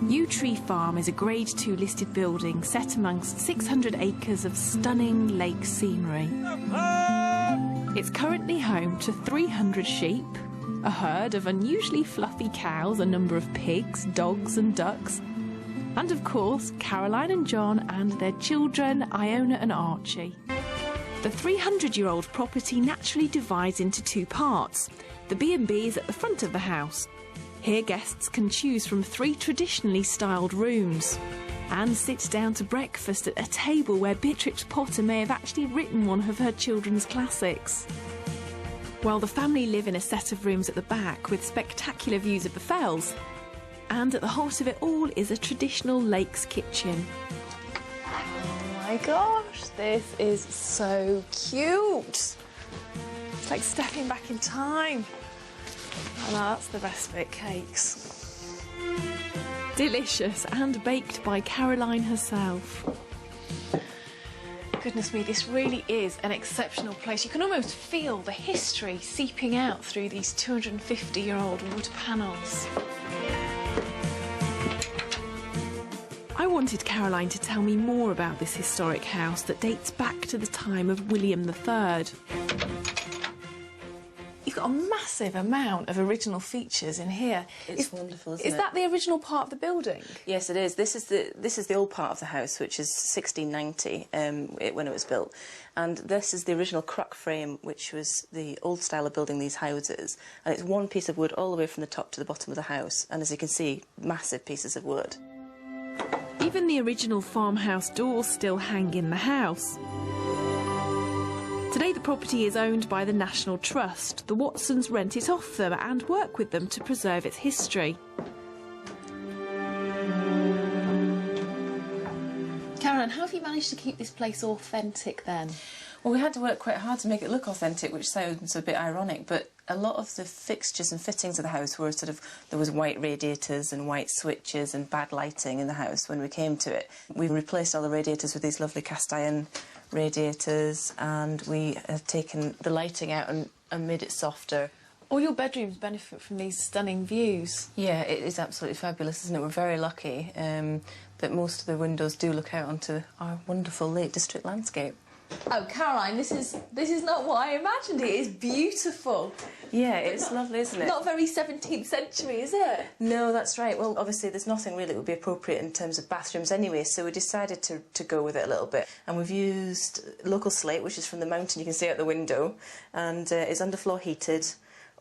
Yew Tree Farm is a Grade 2 listed building set amongst 600 acres of stunning lake scenery. It's currently home to 300 sheep, a herd of unusually fluffy cows, a number of pigs, dogs and ducks, and of course Caroline and John and their children Iona and Archie. The 300-year-old property naturally divides into two parts. The B&B is at the front of the house. Here guests can choose from 3 traditionally styled rooms and sit down to breakfast at a table where Beatrix Potter may have actually written one of her children's classics. While the family live in a set of rooms at the back with spectacular views of the fells, and at the heart of it all is a traditional lakes kitchen. Oh my gosh, this is so cute. It's like stepping back in time. Oh no, that's the best bit, cakes. Delicious and baked by Caroline herself. Goodness me, this really is an exceptional place. You can almost feel the history seeping out through these 250-year-old wood panels. I wanted Caroline to tell me more about this historic house that dates back to the time of William III. You've got a massive amount of original features in here. It's wonderful, isn't it? Is that the original part of the building? Yes, it is. This is the old part of the house, which is 1690 when it was built, and this is the original cruck frame, which was the old style of building these houses. And it's one piece of wood all the way from the top to the bottom of the house, and as you can see, massive pieces of wood. Even the original farmhouse doors still hang in the house. Today the property is owned by the National Trust. The Watsons rent it off them and work with them to preserve its history. Caroline, how have you managed to keep this place authentic then? Well, we had to work quite hard to make it look authentic, which sounds a bit ironic, but a lot of the fixtures and fittings of the house were there was white radiators and white switches and bad lighting in the house when we came to it. We replaced all the radiators with these lovely cast iron radiators, and we have taken the lighting out and made it softer. All your bedrooms benefit from these stunning views. Yeah, it is absolutely fabulous, isn't it? We're very lucky that most of the windows do look out onto our wonderful Lake District landscape. Oh, Caroline, this is not what I imagined. It is beautiful. Yeah, it's lovely, isn't it? Not very 17th century, is it? No, that's right. Well, obviously there's nothing really that would be appropriate in terms of bathrooms anyway, so we decided to go with it a little bit. And we've used local slate, which is from the mountain you can see out the window, and it's underfloor heated,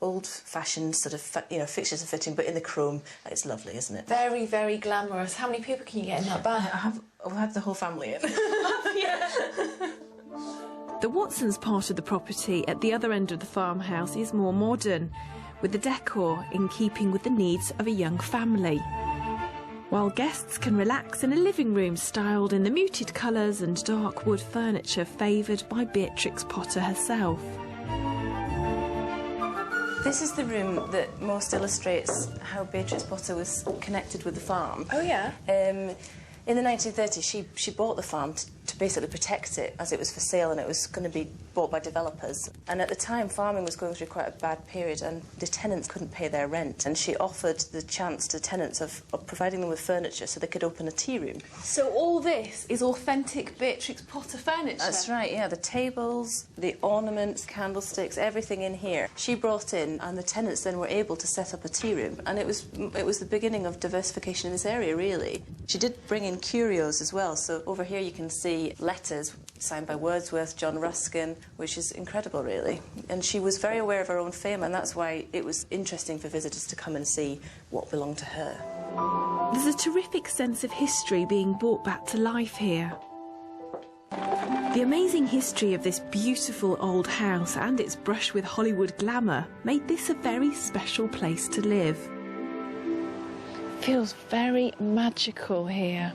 old-fashioned sort of, fixtures and fitting, but in the chrome. It's lovely, isn't it? Very, very glamorous. How many people can you get in that bath? I've had the whole family in. Yeah. The Watsons part of the property at the other end of the farmhouse is more modern, with the decor in keeping with the needs of a young family. While guests can relax in a living room styled in the muted colours and dark wood furniture favoured by Beatrix Potter herself. This is the room that most illustrates how Beatrix Potter was connected with the farm. Oh, yeah? In the 1930s, she bought the farm to basically protect it, as it was for sale and it was going to be bought by developers. And at the time, farming was going through quite a bad period and the tenants couldn't pay their rent. And she offered the chance to tenants of providing them with furniture so they could open a tea room. So all this is authentic Beatrix Potter furniture? That's right, yeah. The tables, the ornaments, candlesticks, everything in here. She brought in, and the tenants then were able to set up a tea room. And it was the beginning of diversification in this area, really. She did bring in curios as well. So over here you can see letters signed by Wordsworth, John Ruskin, which is incredible, really. And she was very aware of her own fame, and that's why it was interesting for visitors to come and see what belonged to her. There's a terrific sense of history being brought back to life here. The amazing history of this beautiful old house and its brush with Hollywood glamour made this a very special place to live. Feels very magical here.